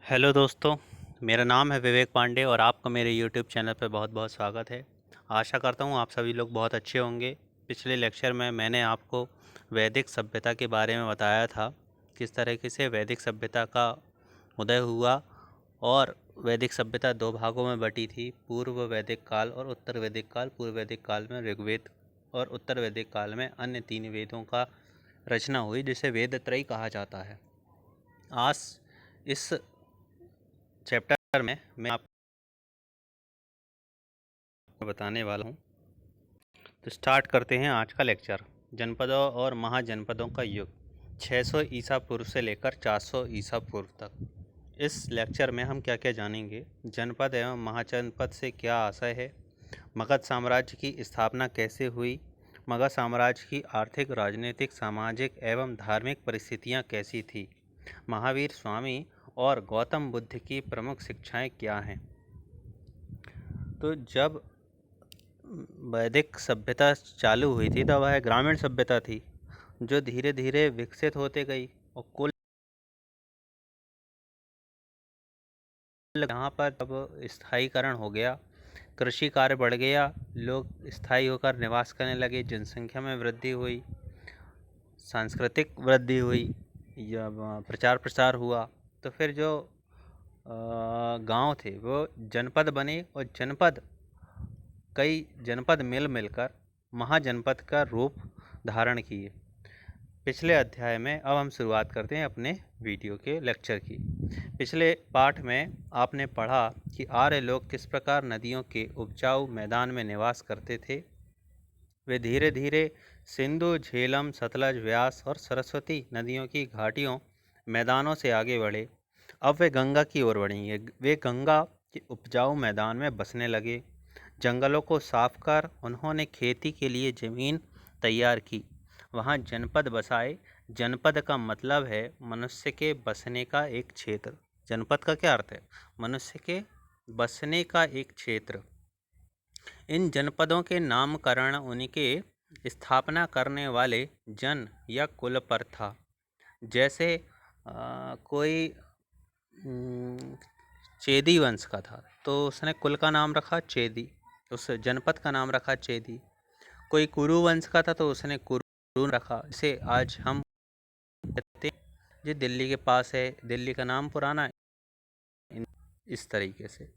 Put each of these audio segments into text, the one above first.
Hello दोस्तों, मेरा नाम है विवेक पांडे और आपका मेरे यूट्यूब चैनल पर बहुत बहुत स्वागत है। आशा करता हूँ आप सभी लोग बहुत अच्छे होंगे। पिछले लेक्चर में मैंने आपको वैदिक सभ्यता के बारे में बताया था, किस तरीके से वैदिक सभ्यता का उदय हुआ और वैदिक सभ्यता दो भागों में बटी थी, पूर्व वैदिक काल और उत्तर वैदिक काल। पूर्व वैदिक काल में ऋग्वेद और उत्तर वैदिक काल में अन्य तीन वेदों का रचना हुई, जिसे वेद त्रयी कहा जाता है। आज इस चैप्टर में मैं आपको बताने वाला हूँ। तो स्टार्ट करते हैं आज का लेक्चर। जनपदों और महाजनपदों का युग 600 ईसा पूर्व से लेकर 400 ईसा पूर्व तक। इस लेक्चर में हम क्या क्या जानेंगे। जनपद एवं महाजनपद से क्या आशय है, मगध साम्राज्य की स्थापना कैसे हुई, मगध साम्राज्य की आर्थिक, राजनीतिक, सामाजिक एवं धार्मिक परिस्थितियाँ कैसी थी, महावीर स्वामी और गौतम बुद्ध की प्रमुख शिक्षाएं क्या हैं। तो जब वैदिक सभ्यता चालू हुई थी तब वह ग्रामीण सभ्यता थी, जो धीरे धीरे विकसित होते गई और कुल यहाँ पर अब स्थायीकरण हो गया, कृषि कार्य बढ़ गया, लोग स्थायी होकर निवास करने लगे, जनसंख्या में वृद्धि हुई, सांस्कृतिक वृद्धि हुई, या प्रचार प्रसार हुआ। तो फिर जो गांव थे वो जनपद बने और कई जनपद मिल मिलकर महाजनपद का रूप धारण किए। पिछले अध्याय में अब हम शुरुआत करते हैं अपने वीडियो के लेक्चर की। पिछले पाठ में आपने पढ़ा कि आर्य लोग किस प्रकार नदियों के उपजाऊ मैदान में निवास करते थे। वे धीरे धीरे सिंधु, झेलम, सतलज, व्यास और सरस्वती नदियों की घाटियों मैदानों से आगे बढ़े। अब वे गंगा की ओर बढ़ेंगे। वे गंगा के उपजाऊ मैदान में बसने लगे। जंगलों को साफ कर उन्होंने खेती के लिए जमीन तैयार की, वहाँ जनपद बसाए। जनपद का मतलब है मनुष्य के बसने का एक क्षेत्र। जनपद का क्या अर्थ है? मनुष्य के बसने का एक क्षेत्र। इन जनपदों के नामकरण उनके स्थापना करने वाले जन या कुल पर था। जैसे कोई चेदी वंश का था तो उसने कुल का नाम रखा चेदी, उस जनपद का नाम रखा चेदी। कोई कुरु वंश का था तो उसने कुरु रखा। इसे आज हम कहते हैं, जो दिल्ली के पास है, दिल्ली का नाम पुराना है। इस तरीके से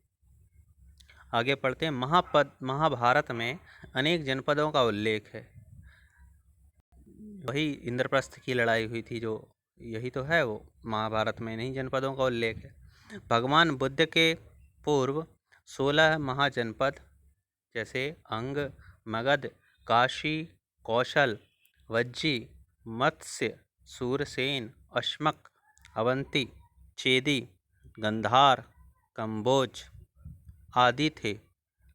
आगे पढ़ते हैं। महाभारत में अनेक जनपदों का उल्लेख है। वही इंद्रप्रस्थ की लड़ाई हुई थी, जो यही तो है वो महाभारत में इन्हीं जनपदों का उल्लेख है। भगवान बुद्ध के पूर्व 16 महाजनपद जैसे अंग, मगध, काशी, कौशल, वज्जी, मत्स्य, सूरसेन, अश्मक, अवंती, चेदी, गंधार, कंबोज आदि थे।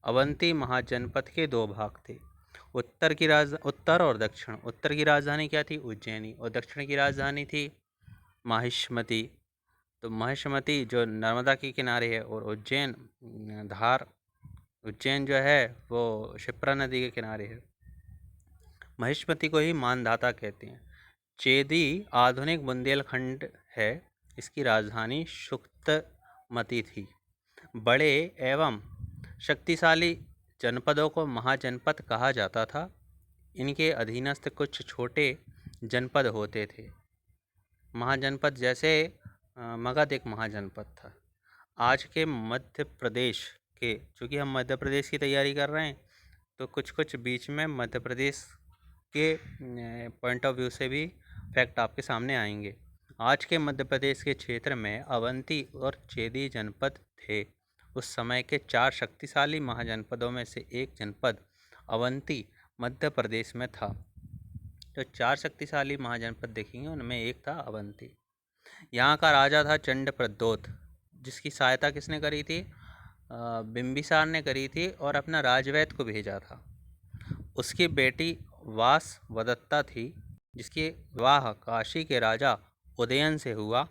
अवंती महाजनपद के दो भाग थे, उत्तर और दक्षिण। उत्तर की राजधानी क्या थी? उज्जैनी। और दक्षिण की राजधानी थी माहिष्मती। तो माहिष्मती जो नर्मदा के किनारे है, और उज्जैन जो है वो क्षिप्रा नदी के किनारे है। महिष्मती को ही मानधाता कहते हैं। चेदी आधुनिक बुंदेलखंड है। इसकी राजधानी शुक्तमती थी। बड़े एवं शक्तिशाली जनपदों को महाजनपद कहा जाता था। इनके अधीनस्थ कुछ छोटे जनपद होते थे। महाजनपद जैसे मगध एक महाजनपद था। आज के मध्य प्रदेश के, चूँकि हम मध्य प्रदेश की तैयारी कर रहे हैं तो कुछ कुछ बीच में मध्य प्रदेश के पॉइंट ऑफ व्यू से भी फैक्ट आपके सामने आएंगे। आज के मध्य प्रदेश के क्षेत्र में अवंती और चेदी जनपद थे। उस समय के 4 शक्तिशाली महाजनपदों में से एक जनपद अवंती मध्य प्रदेश में था। तो 4 शक्तिशाली महाजनपद देखेंगे, उनमें एक था अवंती। यहाँ का राजा था चंड प्रद्योत, जिसकी सहायता किसने करी थी? बिंबिसार ने करी थी और अपना राजवैद को भेजा था। उसकी बेटी वासवदत्ता थी, जिसकी विवाह काशी के राजा उदयन से हुआ।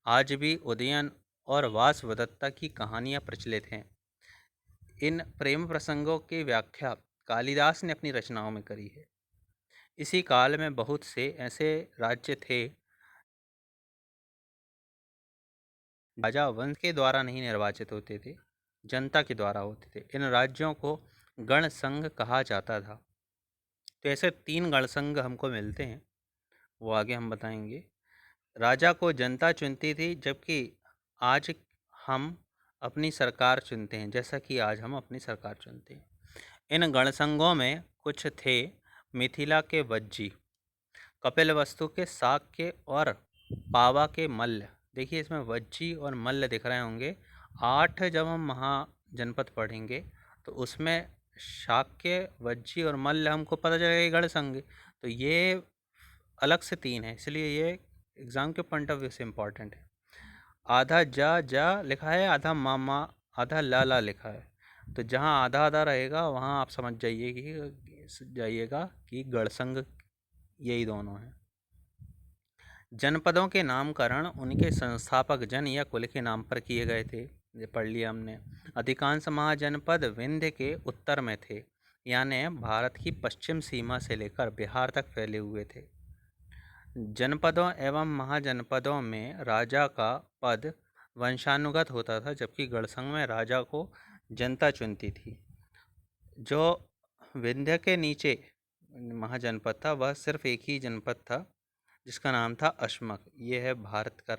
आज भी उदयन और वासवदत्ता की कहानियाँ प्रचलित हैं। इन प्रेम प्रसंगों की व्याख्या कालिदास ने अपनी रचनाओं में करी है। इसी काल में बहुत से ऐसे राज्य थे राजा वंश के द्वारा नहीं निर्वाचित होते थे, जनता के द्वारा होते थे। इन राज्यों को गण संघ कहा जाता था। तो ऐसे 3 गण संघ हमको मिलते हैं, वो आगे हम बताएंगे। राजा को जनता चुनती थी, जबकि आज हम अपनी सरकार चुनते हैं, जैसा कि आज हम अपनी सरकार चुनते हैं। इन गणसंघों में कुछ थे मिथिला के वज्जी, कपिलवस्तु के शाक्य और पावा के मल्ल। देखिए इसमें वज्जी और मल्ल दिख रहे होंगे। 8 जब हम महाजनपद पढ़ेंगे तो उसमें शाक्य, वज्जी और मल्ल हमको पता चलेगा गण संघ। तो ये अलग से 3 है, इसलिए ये एग्ज़ाम के पॉइंट ऑफ व्यू से इम्पॉर्टेंट है। आधा जा लिखा है, आधा मामा, आधा ला लिखा है। तो जहाँ आधा आधा रहेगा वहाँ आप समझ जाइएगा कि गणसंघ यही दोनों हैं। जनपदों के नामकरण उनके संस्थापक जन या कुल के नाम पर किए गए थे, ये पढ़ लिया हमने। अधिकांश महाजनपद विंध्य के उत्तर में थे, यानी भारत की पश्चिम सीमा से लेकर बिहार तक फैले हुए थे। जनपदों एवं महाजनपदों में राजा का पद वंशानुगत होता था, जबकि गणसंघ में राजा को जनता चुनती थी। जो विंध्य के नीचे महाजनपद था वह सिर्फ एक ही जनपद था, जिसका नाम था अश्मक। ये है भारत का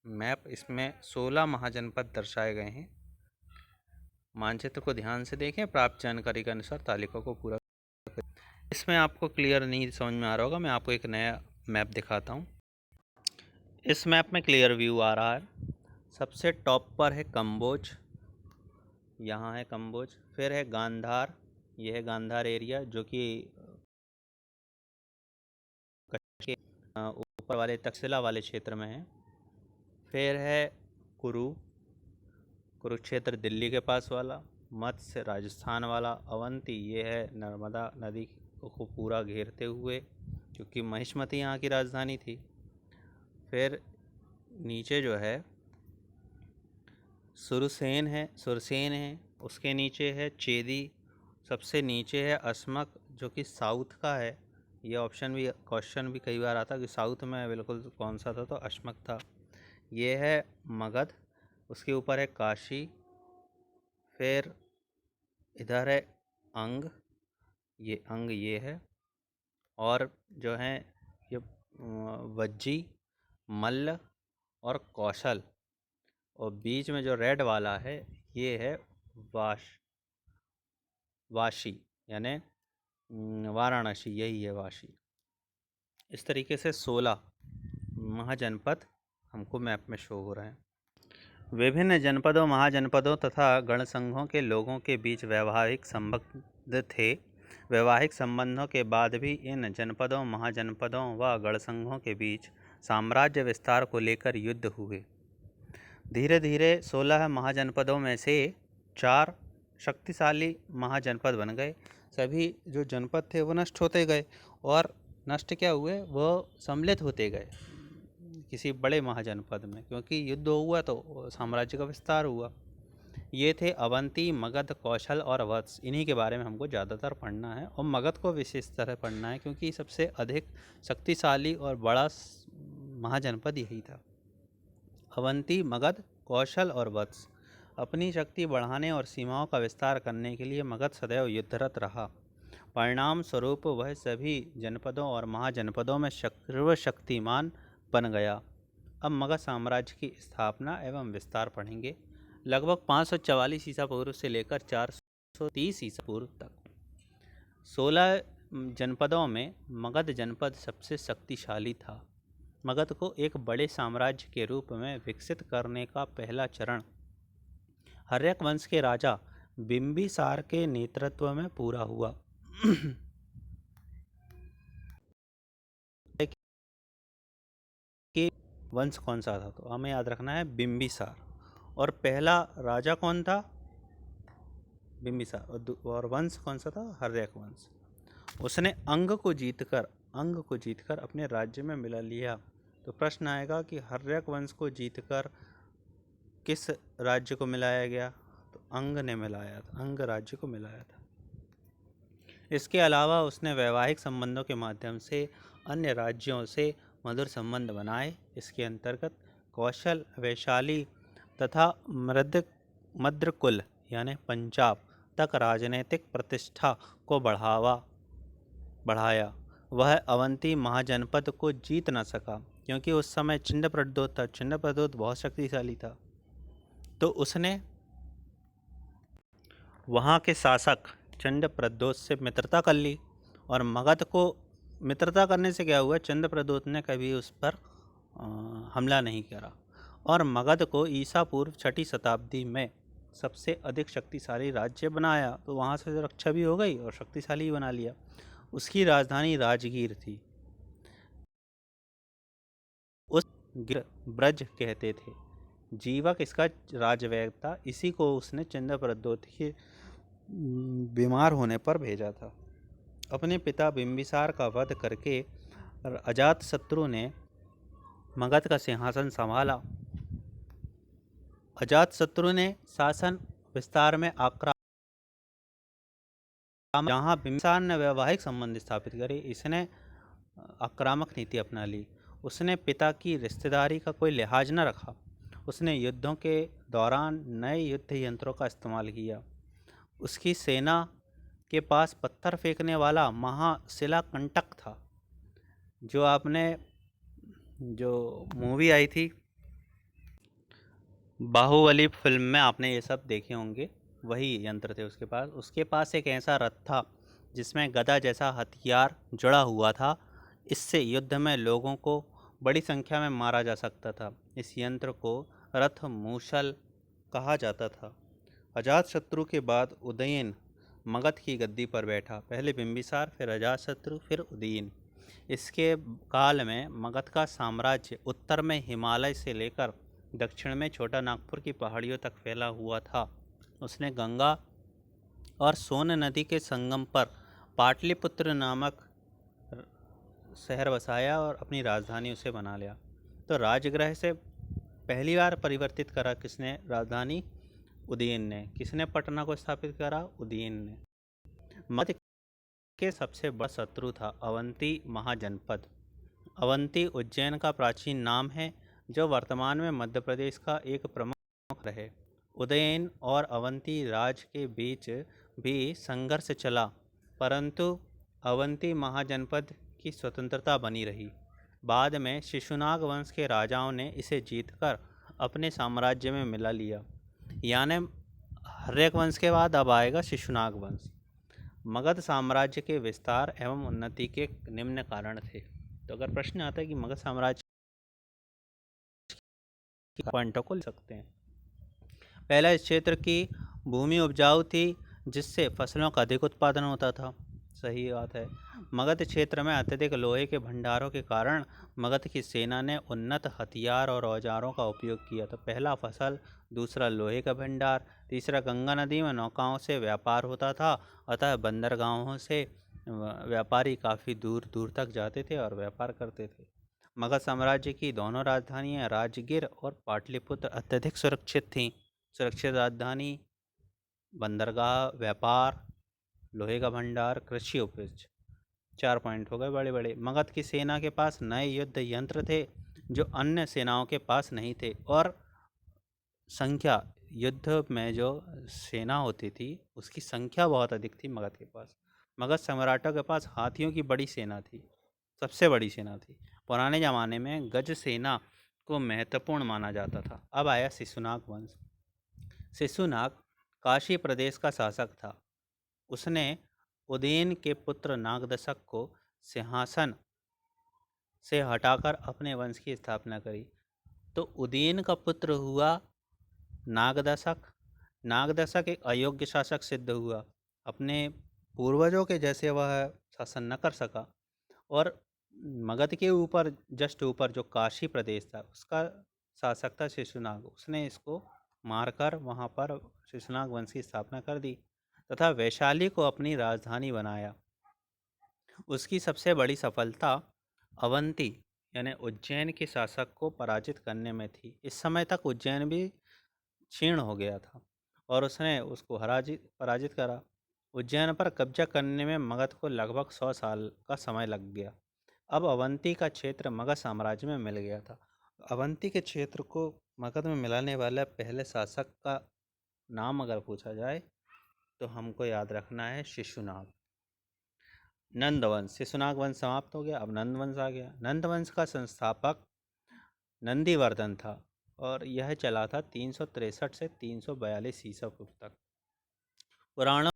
मैप, इसमें 16 महाजनपद दर्शाए गए हैं। मानचित्र को ध्यान से देखें, प्राप्त जानकारी के अनुसार तालिका को पूरा करें। इसमें आपको क्लियर नहीं समझ में आ रहा होगा, मैं आपको एक नया मैप दिखाता हूँ। इस मैप में क्लियर व्यू आ रहा है। सबसे टॉप पर है कंबोज, यहाँ है कंबोज। फिर है गांधार, यह है गांधार एरिया जो कि ऊपर वाले तक्षशिला वाले क्षेत्र में है। फिर है कुरुक्षेत्र दिल्ली के पास वाला। मत्स्य राजस्थान वाला। अवंती ये है नर्मदा नदी को पूरा घेरते हुए, क्योंकि महिष्मती यहाँ की राजधानी थी। फिर नीचे जो है सुरसेन है, उसके नीचे है चेदी, सबसे नीचे है अस्मक जो कि साउथ का है। ये क्वेश्चन भी कई बार आता कि साउथ में बिल्कुल कौन सा था, तो अस्मक था। ये है मगध, उसके ऊपर है काशी। फिर इधर है अंग, ये है। और जो है ये वज्जी, मल्ल और कौशल। और बीच में जो रेड वाला है ये है वाशी, यानी वाराणसी, यही है वाशी। इस तरीके से 16 महाजनपद हमको मैप में शो हो रहे हैं। विभिन्न जनपदों, महाजनपदों तथा गणसंघों के लोगों के बीच वैवाहिक संबंध थे। वैवाहिक संबंधों के बाद भी इन जनपदों, महाजनपदों व गणसंघों के बीच साम्राज्य विस्तार को लेकर युद्ध हुए। धीरे धीरे 16 महाजनपदों में से 4 शक्तिशाली महाजनपद बन गए। सभी जो जनपद थे वो नष्ट होते गए, और नष्ट क्या हुए, वो सम्मिलित होते गए किसी बड़े महाजनपद में, क्योंकि युद्ध हुआ तो साम्राज्य का विस्तार हुआ। ये थे अवंती, मगध, कौशल और वत्स। इन्हीं के बारे में हमको ज़्यादातर पढ़ना है, और मगध को विशेष तरह पढ़ना है, क्योंकि सबसे अधिक शक्तिशाली और बड़ा महाजनपद यही था। अवंती, मगध, कौशल और वत्स। अपनी शक्ति बढ़ाने और सीमाओं का विस्तार करने के लिए मगध सदैव युद्धरत रहा। परिणाम स्वरूप वह सभी जनपदों और महाजनपदों में सर्वशक्तिमान बन गया। अब मगध साम्राज्य की स्थापना एवं विस्तार पढ़ेंगे। लगभग 544 ईसा पूर्व से लेकर 430 ईसा पूर्व तक 16 जनपदों में मगध जनपद सबसे शक्तिशाली था। मगध को एक बड़े साम्राज्य के रूप में विकसित करने का पहला चरण हर्यक वंश के राजा बिंबिसार के नेतृत्व में पूरा हुआ। कि वंश कौन सा था, तो हमें याद रखना है बिंबिसार। और पहला राजा कौन था, बिंबिसार। और वंश कौन सा था, हर्यक वंश। उसने अंग को जीतकर अपने राज्य में मिला लिया। तो प्रश्न आएगा कि हर्यक वंश को जीतकर किस राज्य को मिलाया गया, तो अंग ने मिलाया था, अंग राज्य को मिलाया था। इसके अलावा उसने वैवाहिक संबंधों के माध्यम से अन्य राज्यों से मधुर संबंध बनाए। इसके अंतर्गत कौशल, वैशाली तथा मद्रकुल यानी पंजाब तक राजनीतिक प्रतिष्ठा को बढ़ाया। वह अवंती महाजनपद को जीत न सका क्योंकि उस समय चिंदप्रद्योत था। चिंदप्रद्योत बहुत शक्तिशाली था। तो उसने वहाँ के शासक चिंदप्रद्योत से मित्रता कर ली और मगध को मित्रता करने से क्या हुआ, चिंदप्रद्योत ने कभी उस पर हमला नहीं करा और मगध को ईसा पूर्व 6ठी शताब्दी में सबसे अधिक शक्तिशाली राज्य बनाया। तो वहाँ से रक्षा भी हो गई और शक्तिशाली बना लिया। उसकी राजधानी राजगीर थी। उस गिर ब्रज कहते थे। जीवक इसका राजवैद था। इसी को उसने चिंदप्रद्योत के बीमार होने पर भेजा था। अपने पिता बिंबिसार का वध करके अजातशत्रु ने मगध का सिंहासन संभाला। अजातशत्रु ने शासन विस्तार में जहाँ बिंबिसार ने वैवाहिक संबंध स्थापित करे, इसने आक्रामक नीति अपना ली। उसने पिता की रिश्तेदारी का कोई लिहाज न रखा। उसने युद्धों के दौरान नए युद्ध यंत्रों का इस्तेमाल किया। उसकी सेना के पास पत्थर फेंकने वाला महाशिलाकंटक था। जो आपने जो मूवी आई थी बाहुबली फिल्म में, आपने ये सब देखे होंगे, वही यंत्र थे उसके पास। उसके पास एक ऐसा रथ था जिसमें गदा जैसा हथियार जुड़ा हुआ था। इससे युद्ध में लोगों को बड़ी संख्या में मारा जा सकता था। इस यंत्र को रथ मूषल कहा जाता था। अजातशत्रु के बाद उदयन मगध की गद्दी पर बैठा। पहले बिंबिसार, फिर अजातशत्रु, फिर उदयन। इसके काल में मगध का साम्राज्य उत्तर में हिमालय से लेकर दक्षिण में छोटा नागपुर की पहाड़ियों तक फैला हुआ था। उसने गंगा और सोन नदी के संगम पर पाटलिपुत्र नामक शहर बसाया और अपनी राजधानी उसे बना लिया। तो राजगृह से पहली बार परिवर्तित करा किसने राजधानी? उदयन ने। किसने पटना को स्थापित करा? उदयन ने। मगध के सबसे बड़ा शत्रु था अवंती महाजनपद। अवंती उज्जैन का प्राचीन नाम है जो वर्तमान में मध्य प्रदेश का एक प्रमुख रहे। उदयन और अवंती राज के बीच भी संघर्ष चला, परंतु अवंती महाजनपद की स्वतंत्रता बनी रही। बाद में शिशुनाग वंश के राजाओं ने इसे जीतकर अपने साम्राज्य में मिला लिया। यानी हर्यक वंश के बाद अब आएगा शिशुनाग वंश। मगध साम्राज्य के विस्तार एवं उन्नति के निम्न कारण थे। तो अगर प्रश्न आता है कि मगध साम्राज्य के पॉइंटों को ले सकते हैं। पहला, इस क्षेत्र की भूमि उपजाऊ थी जिससे फसलों का अधिक उत्पादन होता था। सही बात है। मगध क्षेत्र में अत्यधिक लोहे के भंडारों के कारण मगध की सेना ने उन्नत हथियार और औजारों का उपयोग किया। तो पहला फसल, दूसरा लोहे का भंडार, तीसरा गंगा नदी में नौकाओं से व्यापार होता था। अतः बंदरगाहों से व्यापारी काफ़ी दूर दूर तक जाते थे और व्यापार करते थे। मगध साम्राज्य की दोनों राजधानियाँ राजगीर और पाटलिपुत्र अत्यधिक सुरक्षित थीं। सुरक्षित राजधानी, बंदरगाह, व्यापार, लोहे का भंडार, कृषि उपज। 4 पॉइंट हो गए बड़े बड़े। मगध की सेना के पास नए युद्ध यंत्र थे जो अन्य सेनाओं के पास नहीं थे। और संख्या, युद्ध में जो सेना होती थी उसकी संख्या बहुत अधिक थी मगध के पास। मगध सम्राटों के पास हाथियों की बड़ी सेना थी, सबसे बड़ी सेना थी। पुराने ज़माने में गज सेना को महत्वपूर्ण माना जाता था। अब आया शिशुनाग वंश। शिशुनाग काशी प्रदेश का शासक था। उसने उदयन के पुत्र नागदशक को सिंहासन से हटाकर अपने वंश की स्थापना करी। तो उदयन का पुत्र हुआ नागदशक। नागदशक एक अयोग्य शासक सिद्ध हुआ। अपने पूर्वजों के जैसे वह शासन न कर सका और मगध के ऊपर, जस्ट ऊपर जो काशी प्रदेश था, उसका शासक था शिशुनाग। उसने इसको मारकर वहाँ पर शिशुनाग वंश की स्थापना कर दी तथा वैशाली को अपनी राजधानी बनाया। उसकी सबसे बड़ी सफलता अवंती यानी उज्जैन के शासक को पराजित करने में थी। इस समय तक उज्जैन भी क्षीण हो गया था और उसने उसको पराजित करा। उज्जैन पर कब्जा करने में मगध को लगभग 100 साल का समय लग गया। अब अवंती का क्षेत्र मगध साम्राज्य में मिल गया था। अवंती के क्षेत्र को मगध में मिलाने वाला पहले शासक का नाम अगर पूछा जाए तो हमको याद रखना है शिशुनाग। नंदवंश, शिशुनाग वंश समाप्त हो गया, अब नंदवंश आ गया। नंदवंश का संस्थापक नंदीवर्धन था और यह चला था 363 से 342 ईसा पूर्व तक। पुराणों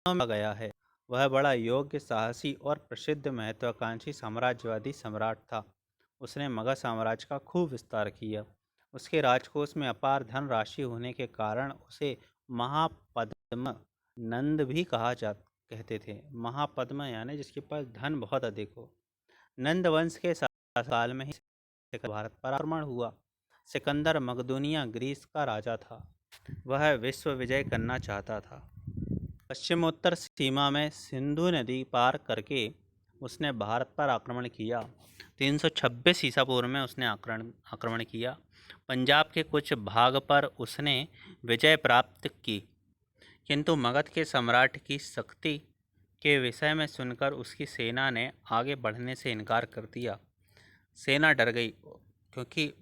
में कहा गया है वह बड़ा योग्य, साहसी और प्रसिद्ध महत्वाकांक्षी साम्राज्यवादी सम्राट था। उसने मगध साम्राज्य का खूब विस्तार किया। उसके राजकोष में अपार धन राशि होने के कारण उसे महापद्म नंद भी कहते थे। महापद्म यानी जिसके पास धन बहुत अधिक हो। नंद वंश के साल में ही भारत पर आक्रमण हुआ। सिकंदर मकदूनिया ग्रीस का राजा था। वह विश्व विजय करना चाहता था। पश्चिमोत्तर सीमा में सिंधु नदी पार करके उसने भारत पर आक्रमण किया। 326 ईसा पूर्व में उसने आक्रमण किया। पंजाब के कुछ भाग पर उसने विजय प्राप्त की, किंतु मगध के सम्राट की शक्ति के विषय में सुनकर उसकी सेना ने आगे बढ़ने से इनकार कर दिया। सेना डर गई क्योंकि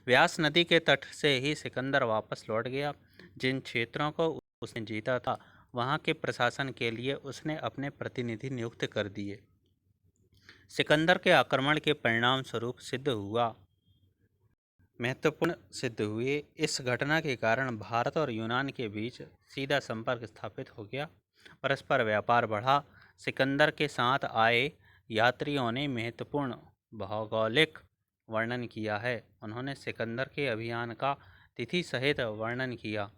व्यास नदी के तट से ही सिकंदर वापस लौट गया। जिन क्षेत्रों को उसने जीता था वहां के प्रशासन के लिए उसने अपने प्रतिनिधि नियुक्त कर दिए। सिकंदर के आक्रमण के परिणाम स्वरूप महत्वपूर्ण सिद्ध हुए। इस घटना के कारण भारत और यूनान के बीच सीधा संपर्क स्थापित हो गया। परस्पर व्यापार बढ़ा। सिकंदर के साथ आए यात्रियों ने महत्वपूर्ण भौगोलिक वर्णन किया है। उन्होंने सिकंदर के अभियान का तिथि सहित वर्णन किया,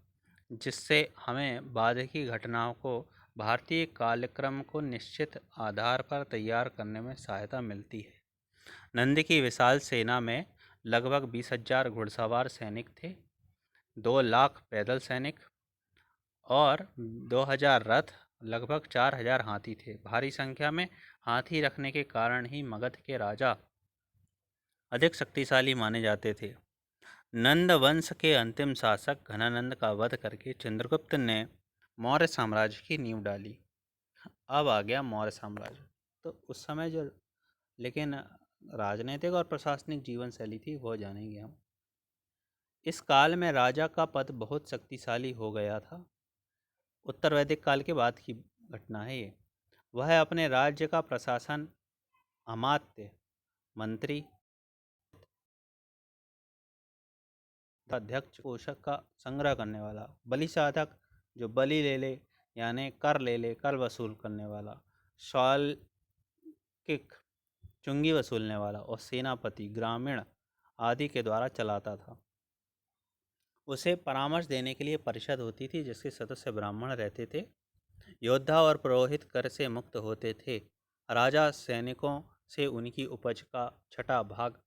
जिससे हमें बाद की घटनाओं को भारतीय कालक्रम को निश्चित आधार पर तैयार करने में सहायता मिलती है। नंद की विशाल सेना में लगभग 20,000 घुड़सवार सैनिक थे, 2 लाख पैदल सैनिक और 2,000 रथ, लगभग 4,000 हाथी थे। भारी संख्या में हाथी रखने के कारण ही मगध के राजा अधिक शक्तिशाली माने जाते थे। नंद वंश के अंतिम शासक घनानंद का वध करके चंद्रगुप्त ने मौर्य साम्राज्य की नींव डाली। अब आ गया मौर्य साम्राज्य। तो उस समय जो लेकिन राजनीतिक और प्रशासनिक जीवन शैली थी वो जानेंगे हम। इस काल में राजा का पद बहुत शक्तिशाली हो गया था। उत्तर वैदिक काल के बाद की घटना है ये। वह अपने राज्य का प्रशासन, अमात्य, मंत्री, अध्यक्ष, पोषक का संग्रह करने वाला, बलि साधक जो बलि ले ले यानी कर ले ले, कर वसूल करने वाला, शौल्किक चुंगी वसूलने वाला और सेनापति ग्रामीण आदि के द्वारा चलाता था। उसे परामर्श देने के लिए परिषद होती थी जिसके सदस्य ब्राह्मण रहते थे। योद्धा और पुरोहित कर से मुक्त होते थे। राजा सैनिकों से उनकी उपज का छठा भाग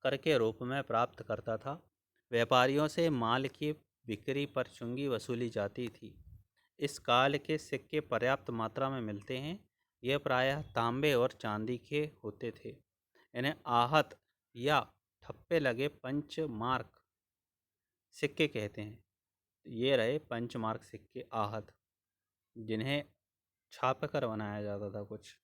कर के रूप में प्राप्त करता था। व्यापारियों से माल की बिक्री पर चुंगी वसूली जाती थी। इस काल के सिक्के पर्याप्त मात्रा में मिलते हैं। यह प्रायः तांबे और चांदी के होते थे। इन्हें आहत या ठप्पे लगे पंचमार्क सिक्के कहते हैं। ये रहे पंचमार्क सिक्के आहत, जिन्हें छाप कर बनाया जाता था कुछ।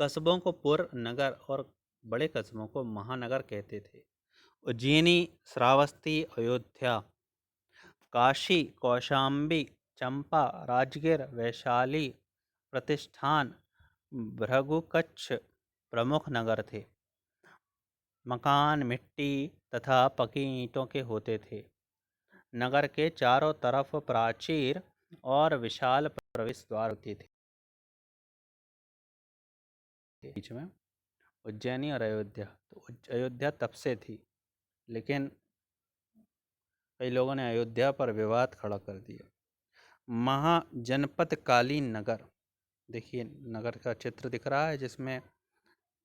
कस्बों को पुर, नगर और बड़े कस्बों को महानगर कहते थे। उज्जैनी, श्रावस्ती, अयोध्या, काशी, कौशाम्बी, चंपा, राजगीर, वैशाली, प्रतिष्ठान, भृगुकच्छ प्रमुख नगर थे। मकान मिट्टी तथा पकी ईंटों के होते थे। नगर के चारों तरफ प्राचीर और विशाल प्रवेश द्वार होते थे। बीच में उज्जैनी और अयोध्या, तो अयोध्या तब से थी, लेकिन कई लोगों ने अयोध्या पर विवाद खड़ा कर दिया। महाजनपदकालीन नगर, देखिए नगर का चित्र दिख रहा है जिसमें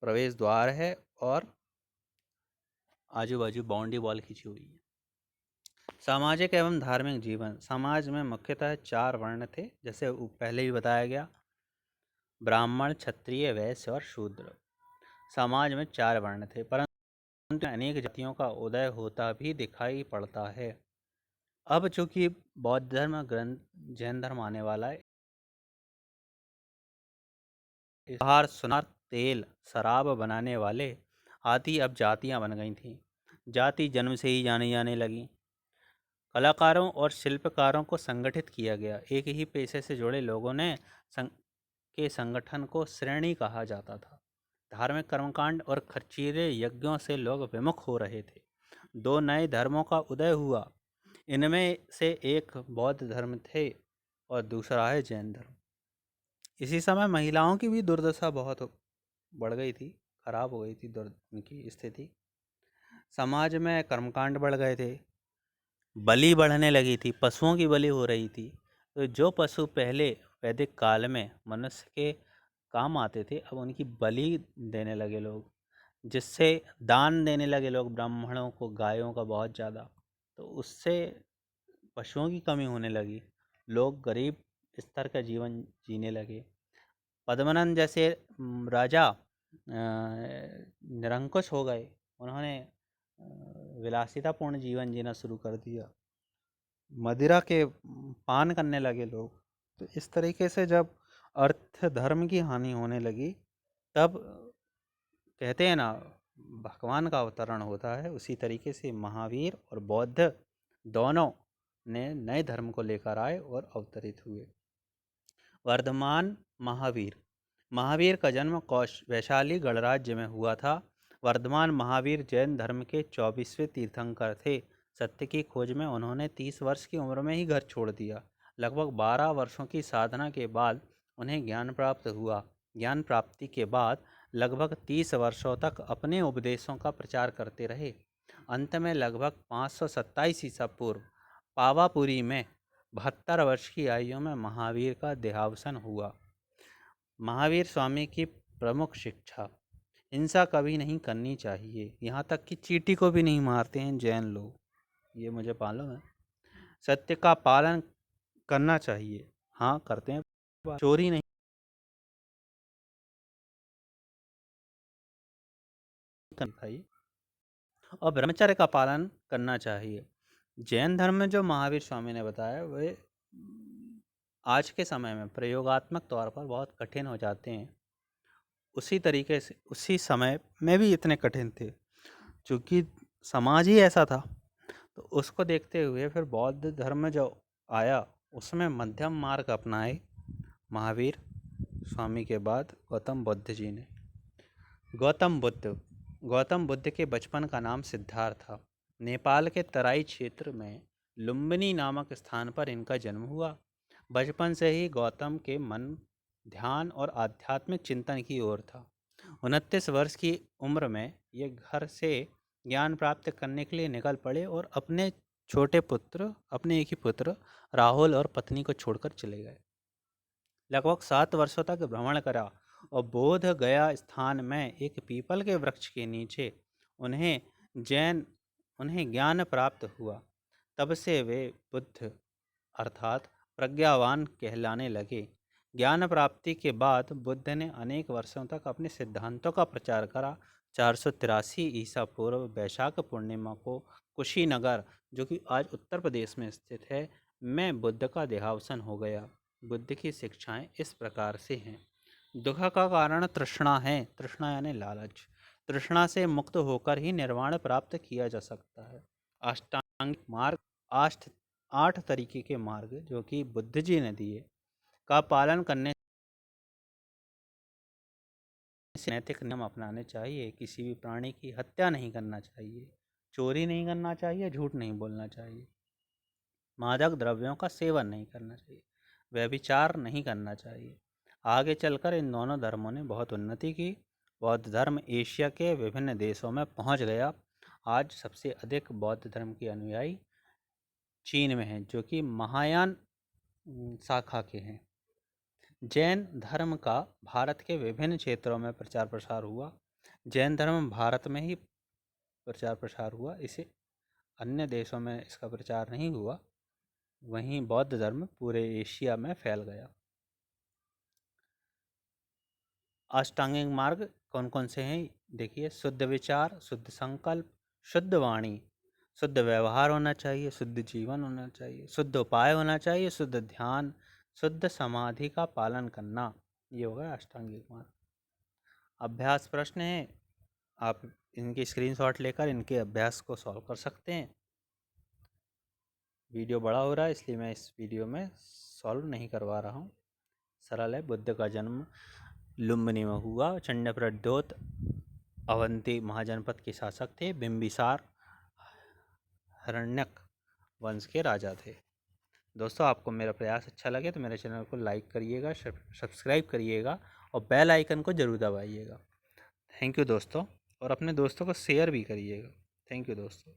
प्रवेश द्वार है और आजू बाजू बाउंड्री वॉल खींची हुई है। सामाजिक एवं धार्मिक जीवन। समाज में मुख्यतः 4 वर्ण थे, जैसे पहले ही बताया गया, ब्राह्मण, क्षत्रिय, वैश्य और शूद्र। समाज में 4 वर्ण थे, परंतु अनेक जातियों का उदय होता भी दिखाई पड़ता है। अब चूंकि बौद्ध धर्म, ग्रंथ, जैन धर्म आने वाला है, हार, सुनार, तेल, शराब बनाने वाले आदि अब जातियां बन गई थीं। जाति जन्म से ही जानी जाने लगी। कलाकारों और शिल्पकारों को संगठित किया गया। एक ही पेशे से जुड़े लोगों ने के संगठन को श्रेणी कहा जाता था। धार्मिक कर्मकांड और खर्चीले यज्ञों से लोग विमुख हो रहे थे। दो नए धर्मों का उदय हुआ। इनमें से एक बौद्ध धर्म थे और दूसरा है जैन धर्म। इसी समय महिलाओं की भी दुर्दशा बहुत बढ़ गई थी, खराब हो गई थी उनकी स्थिति। समाज में कर्मकांड बढ़ गए थे, बलि बढ़ने लगी थी, पशुओं की बलि हो रही थी। तो जो पशु पहले वैदिक काल में मनुष्य के काम आते थे, अब उनकी बलि देने लगे लोग, जिससे दान देने लगे लोग ब्राह्मणों को गायों का बहुत ज़्यादा। तो उससे पशुओं की कमी होने लगी, लोग गरीब स्तर का जीवन जीने लगे। पद्मनंद जैसे राजा निरंकुश हो गए। उन्होंने विलासितापूर्ण जीवन जीना शुरू कर दिया। मदिरा के पान करने लगे लोग। तो इस तरीके से जब अर्थ धर्म की हानि होने लगी, तब कहते हैं ना, भगवान का अवतरण होता है। उसी तरीके से महावीर और बौद्ध दोनों ने नए धर्म को लेकर आए और अवतरित हुए। वर्धमान महावीर। महावीर का जन्म वैशाली गणराज्य में हुआ था। वर्धमान महावीर जैन धर्म के 24वें तीर्थंकर थे। सत्य की खोज में उन्होंने 30 वर्ष की उम्र में ही घर छोड़ दिया। लगभग 12 वर्षों की साधना के बाद उन्हें ज्ञान प्राप्त हुआ। ज्ञान प्राप्ति के बाद लगभग 30 वर्षों तक अपने उपदेशों का प्रचार करते रहे। अंत में लगभग 527 ईसा पूर्व पावापुरी में 72 वर्ष की आयु में महावीर का देहावसान हुआ। महावीर स्वामी की प्रमुख शिक्षा: हिंसा कभी नहीं करनी चाहिए। यहाँ तक कि चींटी को भी नहीं मारते हैं जैन लोग, ये मुझे मालूम है। सत्य का पालन करना चाहिए, हाँ करते हैं। चोरी नहीं करनी चाहिए और ब्रह्मचर्य का पालन करना चाहिए। जैन धर्म में जो महावीर स्वामी ने बताया, वे आज के समय में प्रयोगात्मक तौर पर बहुत कठिन हो जाते हैं। उसी तरीके से उसी समय में भी इतने कठिन थे, क्योंकि समाज ही ऐसा था। तो उसको देखते हुए फिर बौद्ध धर्म जो आया, उसमें मध्यम मार्ग अपनाए महावीर स्वामी के बाद गौतम बुद्ध जी ने। गौतम बुद्ध के बचपन का नाम सिद्धार्थ था। नेपाल के तराई क्षेत्र में लुम्बिनी नामक स्थान पर इनका जन्म हुआ। बचपन से ही गौतम के मन ध्यान और आध्यात्मिक चिंतन की ओर था। 29 वर्ष की उम्र में ये घर से ज्ञान प्राप्त करने के लिए निकल पड़े और अपने एक ही पुत्र राहुल और पत्नी को छोड़कर चले गए। लगभग 7 वर्षों तक भ्रमण करा और बोध गया स्थान में एक पीपल के वृक्ष के नीचे उन्हें ज्ञान प्राप्त हुआ। तब से वे बुद्ध अर्थात प्रज्ञावान कहलाने लगे। ज्ञान प्राप्ति के बाद बुद्ध ने अनेक वर्षों तक अपने सिद्धांतों का प्रचार करा। 483 ईसा पूर्व वैशाख पूर्णिमा को कुशीनगर, जो कि आज उत्तर प्रदेश में स्थित है, में बुद्ध का देहावसान हो गया। बुद्ध की शिक्षाएं इस प्रकार से हैं। दुख का कारण तृष्णा है। तृष्णा यानी लालच। तृष्णा से मुक्त होकर ही निर्वाण प्राप्त किया जा सकता है। अष्टांगिक मार्ग, 8 तरीके के मार्ग जो कि बुद्ध जी ने दिए, का पालन करने से नैतिक नियम अपनाने चाहिए। किसी भी प्राणी की हत्या नहीं करना चाहिए, चोरी नहीं करना चाहिए, झूठ नहीं बोलना चाहिए, मादक द्रव्यों का सेवन नहीं करना चाहिए, व्यभिचार नहीं करना चाहिए। आगे चलकर इन दोनों धर्मों ने बहुत उन्नति की। बौद्ध धर्म एशिया के विभिन्न देशों में पहुंच गया। आज सबसे अधिक बौद्ध धर्म के अनुयायी चीन में हैं, जो कि महायान शाखा के हैं। जैन धर्म का भारत के विभिन्न क्षेत्रों में प्रचार प्रसार हुआ। जैन धर्म भारत में ही प्रचार प्रसार हुआ, इसे अन्य देशों में इसका प्रचार नहीं हुआ। वहीं बौद्ध धर्म पूरे एशिया में फैल गया। अष्टांगिक मार्ग कौन कौन से हैं देखिए: शुद्ध विचार, शुद्ध संकल्प, शुद्ध वाणी, शुद्ध व्यवहार होना चाहिए, शुद्ध जीवन होना चाहिए, शुद्ध उपाय होना चाहिए, शुद्ध ध्यान, शुद्ध समाधि का पालन करना। ये होगा अष्टांगिक मार्ग। अभ्यास प्रश्न है, आप इनके स्क्रीनशॉट लेकर इनके अभ्यास को सॉल्व कर सकते हैं। वीडियो बड़ा हो रहा है इसलिए मैं इस वीडियो में सॉल्व नहीं करवा रहा हूँ। सरल है। बुद्ध का जन्म लुम्बिनी में हुआ। चंद्रप्रद्योत अवंती महाजनपद के शासक थे। बिंबिसार हरण्यक वंश के राजा थे। दोस्तों, आपको मेरा प्रयास अच्छा लगे तो मेरे चैनल को लाइक करिएगा, सब्सक्राइब करिएगा और बेल आइकन को ज़रूर दबाइएगा। थैंक यू दोस्तों, और अपने दोस्तों को शेयर भी करिएगा। थैंक यू दोस्तों।